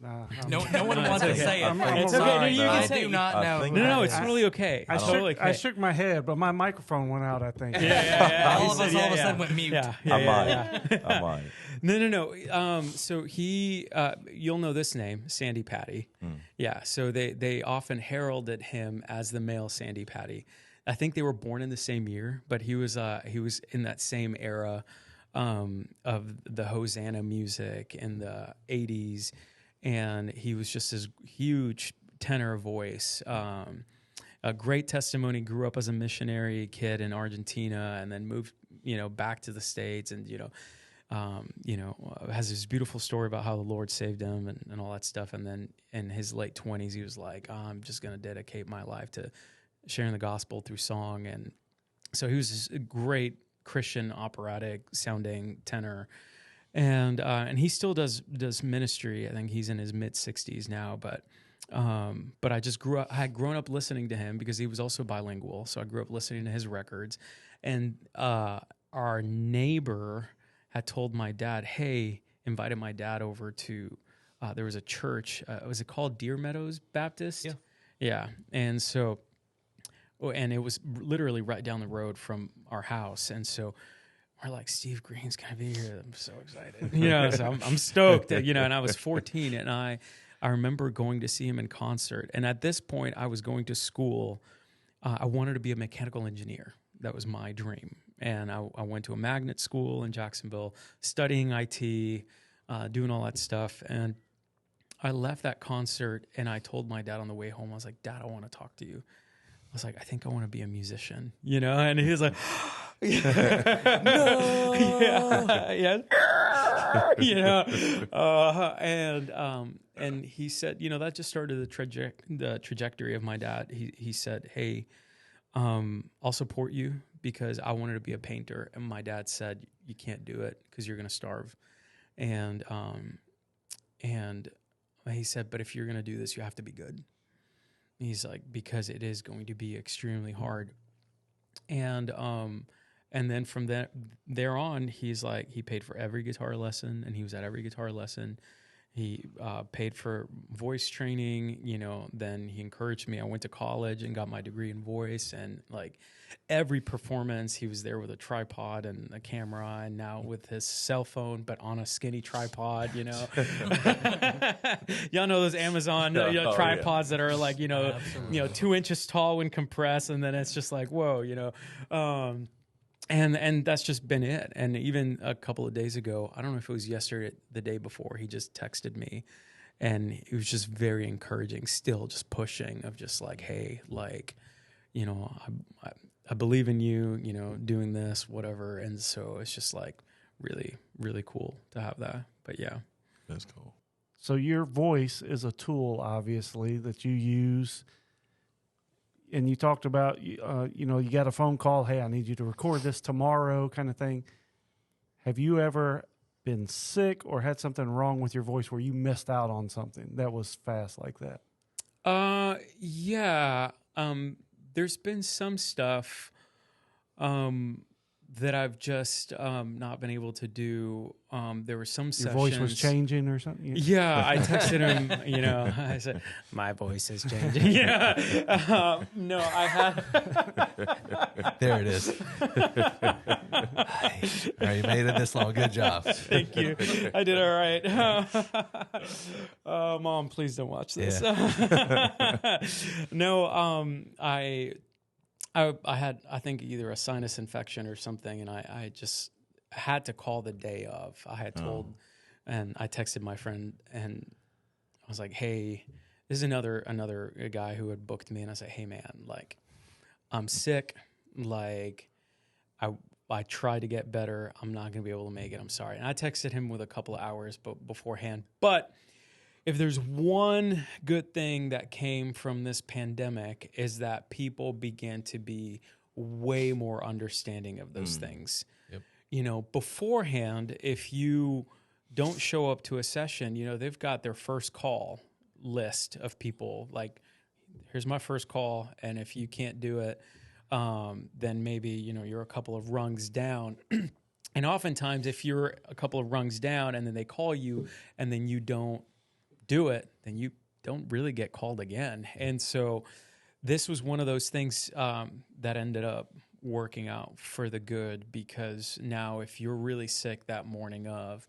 No one wants to say it. It's Sorry. okay. No, you can I say do it. not know. No, it's totally okay. I It's totally okay. I shook my head, but my microphone went out, I think. Yeah. All of us all of a sudden went mute. I'm lying. No. So he, you'll know this name, Sandy Patty. Yeah. So they often heralded him as the male Sandy Patty. I think they were born in the same year, but he was in that same era of the Hosanna music in the 80s, and he was just this huge tenor voice. A great testimony. Grew up as a missionary kid in Argentina, and then moved, back to the States, and has this beautiful story about how the Lord saved him and all that stuff. And then in his late 20s, he was like, I'm just going to dedicate my life to sharing the gospel through song. And so he was this great Christian operatic sounding tenor, and he still does ministry. I think he's in his mid 60s now, but I just I had grown up listening to him because he was also bilingual. So I grew up listening to his records, and our neighbor had told my dad, invited my dad over to, there was a church, was it called Deer Meadows Baptist? Yeah. And so, and it was literally right down the road from our house. And so we're like, Steve Green's going to be here. I'm so excited. So I'm stoked, and I was 14, and I remember going to see him in concert. And at this point, I was going to school. I wanted to be a mechanical engineer. That was my dream. And I went to a magnet school in Jacksonville, studying IT, doing all that stuff. And I left that concert, and I told my dad on the way home, I was like, Dad, I want to talk to you. I was like, I think I want to be a musician, and he was like, no, and he said, that just started the trajectory of my dad. He said, hey, I'll support you because I wanted to be a painter. And my dad said, you can't do it because you're going to starve. And he said, but if you're going to do this, you have to be good. He's like, because it is going to be extremely hard. And then from there on, he's like, he paid for every guitar lesson, and he was at every guitar lesson. He paid for voice training, then he encouraged me. I went to college and got my degree in voice, and like every performance, he was there with a tripod and a camera, and now with his cell phone, but on a skinny tripod, Y'all know those Amazon tripods that are like, 2 inches tall when compressed, and then it's just like, whoa, And that's just been it. And even a couple of days ago, I don't know if it was yesterday, the day before, he just texted me, and it was just very encouraging, still just pushing of just like, hey, like, I believe in you, doing this, whatever. And so it's just like really, really cool to have that. But yeah. That's cool. So your voice is a tool, obviously, that you use. And you talked about, you got a phone call, hey, I need you to record this tomorrow kind of thing. Have you ever been sick or had something wrong with your voice where you missed out on something that was fast like that? Yeah. There's been some stuff that I've just not been able to do. There were some Your sessions. voice was changing or something? Yeah, I texted him, I said, my voice is changing. Yeah. No, I had. There it is. All right, you made it this long. Good job. Thank you. I did all right. Mom, please don't watch this. Yeah. No, I had, I think, either a sinus infection or something, and I just had to call the day of. I had told, and I texted my friend, and I was like, hey, this is another guy who had booked me, and I said, hey, man, like, I'm sick. Like, I tried to get better. I'm not going to be able to make it. I'm sorry. And I texted him with a couple of hours beforehand. But if there's one good thing that came from this pandemic is that people began to be way more understanding of those things. Yep. Beforehand, if you don't show up to a session, they've got their first call list of people. Like, here's my first call, and if you can't do it, then maybe, you're a couple of rungs down. And oftentimes, if you're a couple of rungs down and then they call you and then you don't do it, then you don't really get called again. And so this was one of those things that ended up working out for the good, because now if you're really sick that morning of,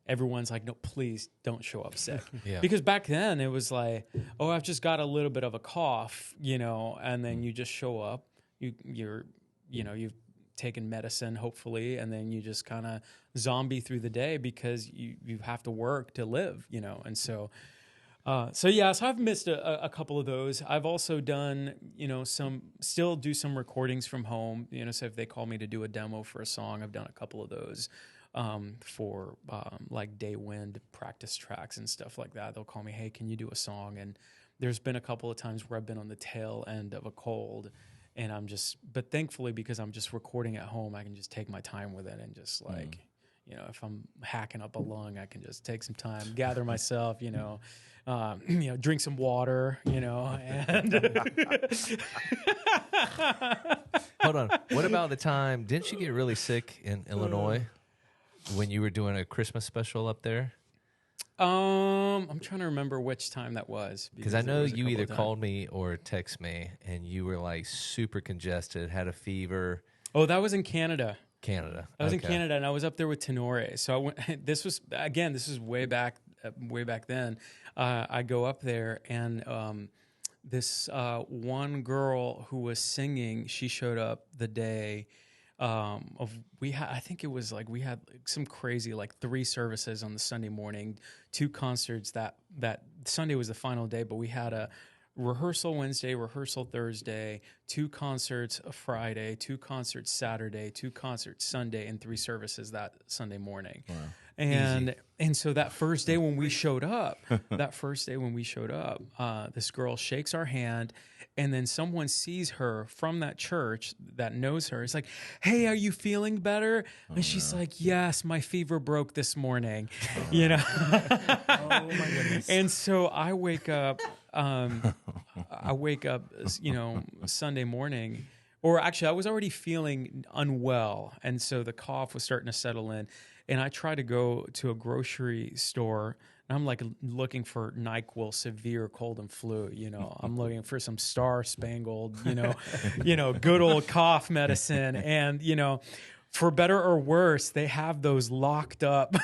everyone's like, no, please don't show up sick. Yeah. Because back then it was like, oh, I've just got a little bit of a cough, and then you just show up. You've taken medicine, hopefully, and then you just kind of zombie through the day because you have to work to live, and so I've missed a couple of those. I've also done, still do some recordings from home, so if they call me to do a demo for a song, I've done a couple of those for like day wind practice tracks and stuff like that. They'll call me, hey, can you do a song? And there's been a couple of times where I've been on the tail end of a cold, and but thankfully, because I'm just recording at home, I can just take my time with it and just like, if I'm hacking up a lung, I can just take some time, gather myself, drink some water, and Hold on. What about the time? Didn't you get really sick in Illinois when you were doing a Christmas special up there? I'm trying to remember which time that was. Because I know you either called me or text me, and you were like super congested, had a fever. Oh, that was in Canada. I was in Okay. Canada, and I was up there with Tenore. So I went. This was way back then. I go up there, and this one girl who was singing, she showed up the day. I think it was like we had some crazy 3 services on the Sunday morning, 2 concerts. That Sunday was the final day, but we had a rehearsal Wednesday, rehearsal Thursday, 2 concerts a Friday, 2 concerts Saturday, 2 concerts Sunday, and 3 services that Sunday morning. Wow. And so that first day when we showed up, this girl shakes our hand, and then someone sees her from that church that knows her. It's like, hey, are you feeling better? And she's like, yes, my fever broke this morning. Oh my goodness. And so I wake up, Sunday morning, or actually I was already feeling unwell. And so the cough was starting to settle in. And I try to go to a grocery store, and I'm like looking for NyQuil severe cold and flu. I'm looking for some Star Spangled, good old cough medicine. And, for better or worse, they have those locked up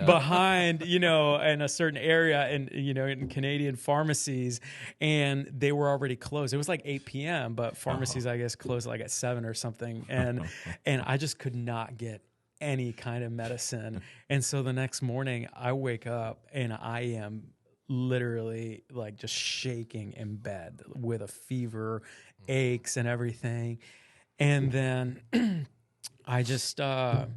behind, in a certain area in Canadian pharmacies, and they were already closed. It was like 8 p.m., but pharmacies, I guess, closed like at 7 or something. And I just could not get any kind of medicine. And so the next morning I wake up and I am literally like just shaking in bed with a fever, aches and everything. And then I just, I'm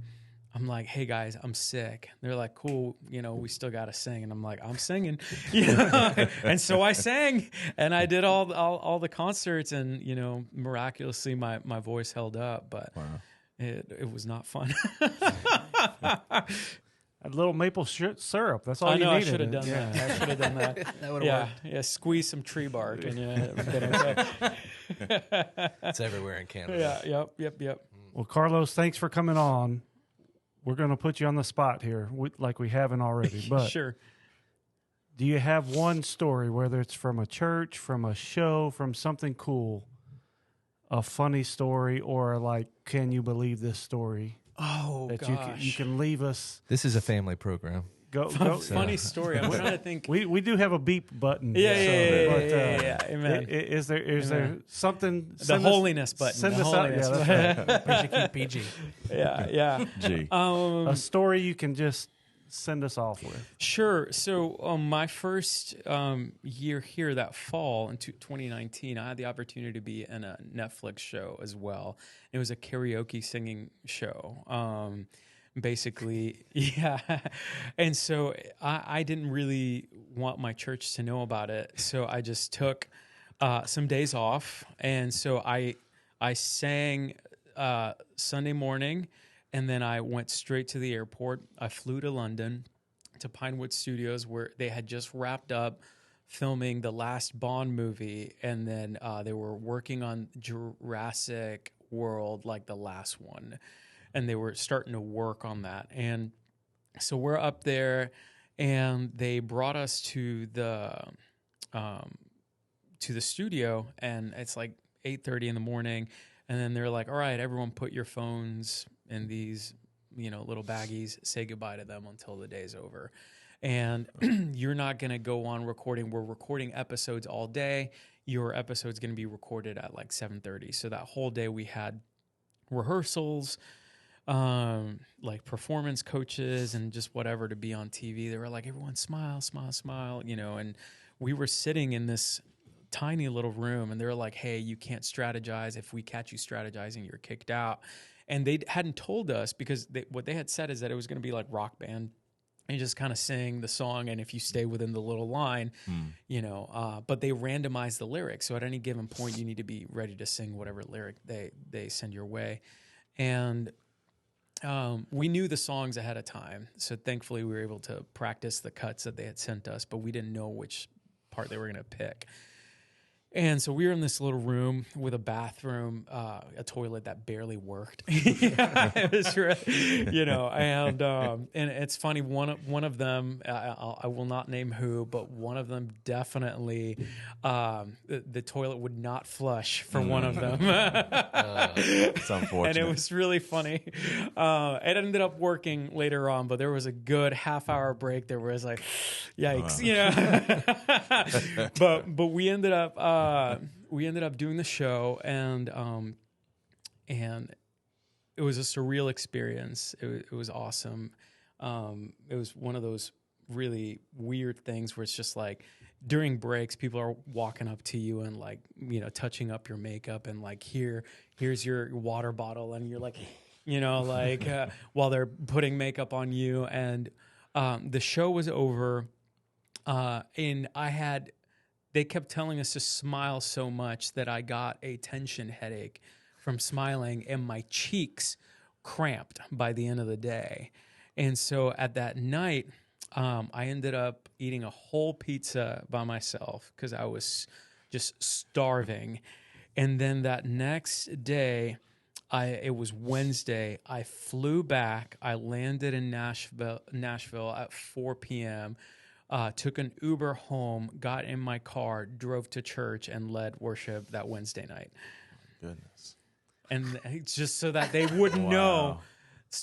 like, hey guys, I'm sick. They're like, cool, we still got to sing. And I'm like, I'm singing, And so I sang, and I did all the concerts, and, miraculously my voice held up, but wow. It was not fun. A little maple syrup. That's all you needed. I should have done that. I should have done that. That would have worked. Yeah, squeeze some tree bark, and it would have been okay. It's everywhere in Canada. Yeah, yep. Well, Carlos, thanks for coming on. We're going to put you on the spot here, like we haven't already. But Sure. do you have one story, whether it's from a church, from a show, from something cool, a funny story, or like, can you believe this story? Oh, that gosh. you can leave us. This is a family program. Go. Funny story. I'm trying to think. We do have a beep button. Yeah. Amen. Is there something? The holiness button. Send the us out. holiness Yeah, button. PG, PG. Yeah. G. a story you can just send us off with. Sure. So my first year here that fall in 2019, I had the opportunity to be in a Netflix show as well. It was a karaoke singing show. Basically, yeah. And so I didn't really want my church to know about it. So I just took some days off. And so I sang Sunday morning, and then I went straight to the airport. I flew to London, to Pinewood Studios, where they had just wrapped up filming the last Bond movie. And then they were working on Jurassic World, like the last one. And they were starting to work on that. And so we're up there, and they brought us to the studio, and it's like 8:30 in the morning. And then they're like, all right, everyone put your phones in these, little baggies, say goodbye to them until the day's over. And you're not going to go on recording. We're recording episodes all day. Your episode's going to be recorded at like 7:30. So that whole day we had rehearsals, like performance coaches and just whatever to be on TV. They were like, everyone smile, smile, smile, and we were sitting in this tiny little room, and they were like, hey, you can't strategize. If we catch you strategizing, you're kicked out. And they hadn't told us, because what they had said is that it was going to be like rock band, and you just kind of sing the song, and if you stay within the little line, but they randomized the lyrics. So at any given point, you need to be ready to sing whatever lyric they send your way. And we knew the songs ahead of time, so thankfully we were able to practice the cuts that they had sent us, but we didn't know which part they were going to pick. And so we were in this little room with a bathroom, a toilet that barely worked. It was really, and it's funny. One of them, I will not name who, but one of them definitely, the toilet would not flush for one of them. It's unfortunate. And it was really funny. It ended up working later on, but there was a good half-hour break. There was like, yikes, but we ended up doing the show, and it was a surreal experience. It was awesome. It was one of those really weird things where it's just like, during breaks, people are walking up to you and like, touching up your makeup, and like, here's your water bottle, and you're like, while they're putting makeup on you. And the show was over, and they kept telling us to smile so much that I got a tension headache from smiling, and my cheeks cramped by the end of the day. And so at that night, I ended up eating a whole pizza by myself because I was just starving. And then that next day, it was Wednesday, I flew back. I landed in Nashville at 4 p.m., took an Uber home, got in my car, drove to church, and led worship that Wednesday night. Goodness. And it's just so that they wouldn't know,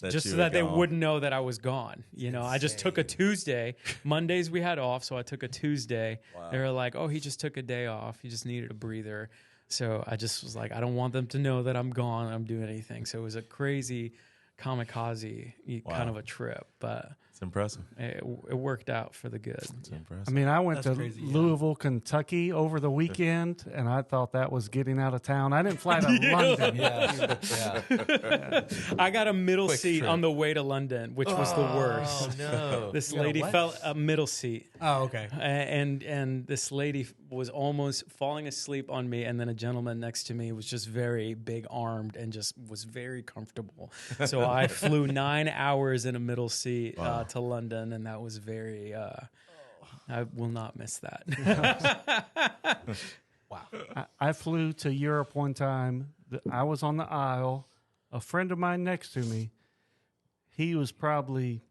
they wouldn't know that I was gone. I just took a Tuesday. Mondays we had off, so I took a Tuesday. Wow. They were like, oh, he just took a day off. He just needed a breather. So I just was like, I don't want them to know that I'm gone, I'm doing anything. So it was a crazy kamikaze kind of a trip, but it's impressive. It worked out for the good. It's impressive. I mean, I went to Louisville, Kentucky over the weekend, and I thought that was getting out of town. I didn't fly to London. Yeah. I got a middle Quick seat trip. on the way to London, which was the worst. Oh, no. This lady felt a middle seat. Oh, okay. And this lady was almost falling asleep on me, and then a gentleman next to me was just very big armed and just was very comfortable. So I flew 9 hours in a middle seat to London, and that was very. I will not miss that. Wow. I flew to Europe one time. I was on the aisle. a friend of mine next to me, he's probably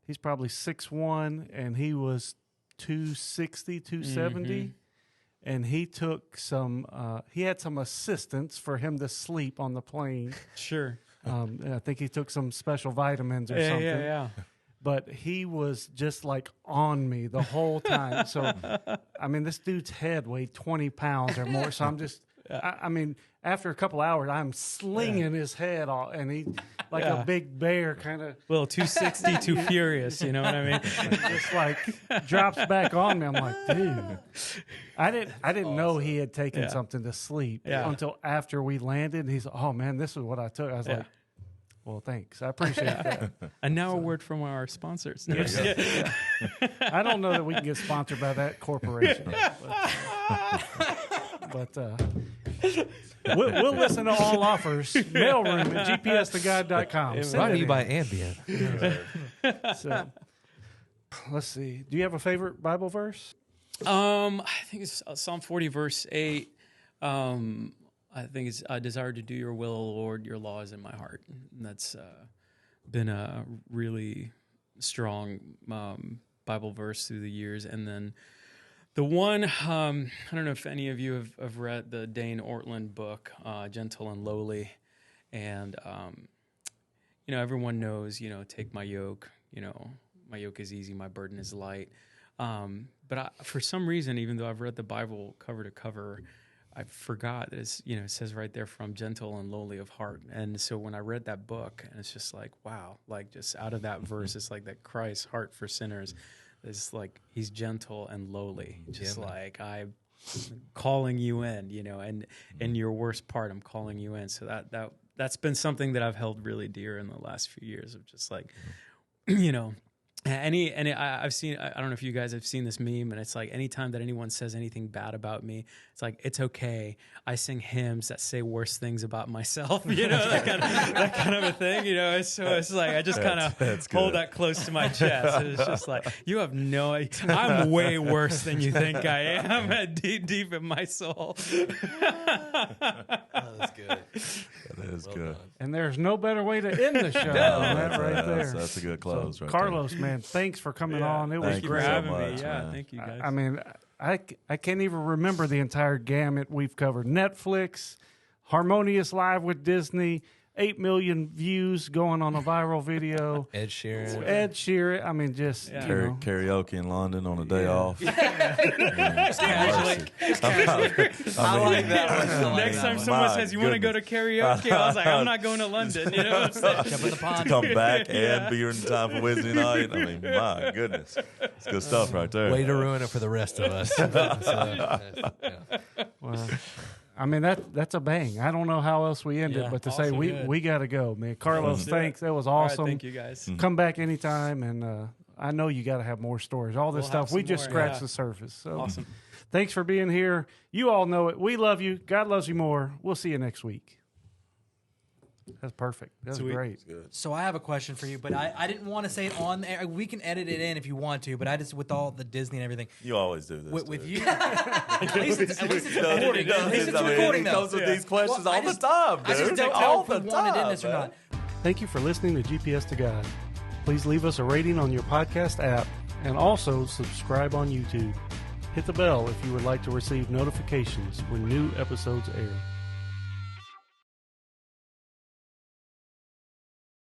6'1", and he was 260, 270. And he took he had some assistance for him to sleep on the plane. Sure. I think he took some special vitamins or something. Yeah. But he was just like on me the whole time. So, I mean, this dude's head weighed 20 pounds or more. So I'm just, I mean, after a couple hours, I'm slinging his head off, and he, like a big bear, kind of. Well, 260, too furious. You know what I mean? Just like drops back on me. I'm like, dude, I didn't know he had taken something to sleep until after we landed. And he's, oh man, this is what I took. I was like, well, thanks. I appreciate that. And now a word from our sponsors. No, I don't know that we can get sponsored by that corporation. But we'll listen to all offers. Mailroom at gpstoguide.com. Brought to you by Ambient. So, let's see. Do you have a favorite Bible verse? I think it's Psalm 40, verse 8. I think it's, I desire to do your will, Lord. Your law is in my heart. And that's been a really strong Bible verse through the years. And then the one, I don't know if any of you have read the Dane Ortland book, Gentle and Lowly. And, everyone knows, take my yoke. My yoke is easy, my burden is light. But for some reason, even though I've read the Bible cover to cover, I forgot that it's, it says right there, from gentle and lowly of heart. And so when I read that book, and it's just like, wow, like just out of that verse, it's like that Christ's heart for sinners is like, he's gentle and lowly. Just like, I'm calling you in, and in your worst part, I'm calling you in. So that's been something that I've held really dear in the last few years of just like, I've seen, I don't know if you guys have seen this meme, and it's like anytime that anyone says anything bad about me, it's like, it's okay. I sing hymns that say worse things about myself, that kind of a thing, So it's like, I just kind of hold that close to my chest. And it's just like, you have no idea. I'm way worse than you think I am deep in my soul. That's good. That is good. And there's no better way to end the show than that right there. That's a good close, right Carlos, man, thanks for coming on. It was Thank you great. so having much, me. man. Thank you guys. I mean, I can't even remember the entire gamut we've covered. Netflix, Harmonious Live with Disney, 8 million views going on a viral video. Ed Sheeran. I mean, just Karaoke in London on a day off. Angelic. I like that one. Next time someone says, you want to go to karaoke? I was like, I'm not going to London. You know what I'm saying? Jump in the pond. To come back and be here in time for Wednesday night. I mean, my goodness. It's good stuff right there. Way to ruin it for the rest of us. Well, I mean, that's a bang. I don't know how else we end it, but to say we got to go, man. Carlos, thanks. That was awesome. All right, thank you, guys. Come back anytime, and I know you got to have more stories. All this We'll stuff, have we some just more, scratched the surface. So Awesome. Thanks for being here. You all know it. We love you. God loves you more. We'll see you next week. That's perfect. That's Sweet. great. So I have a question for you, but I didn't want to say it on there. We can edit it in if you want to, but I just, with all the Disney and everything. You always do this. With dude. you, at least it's recording. At least it's I mean, recording, he though. comes with these questions Well, I all the just- time, I dude. just don't all know if we wanted in this or not. Thank you for listening to GPS to God. Please leave us a rating on your podcast app and also subscribe on YouTube. Hit the bell if you would like to receive notifications when new episodes air.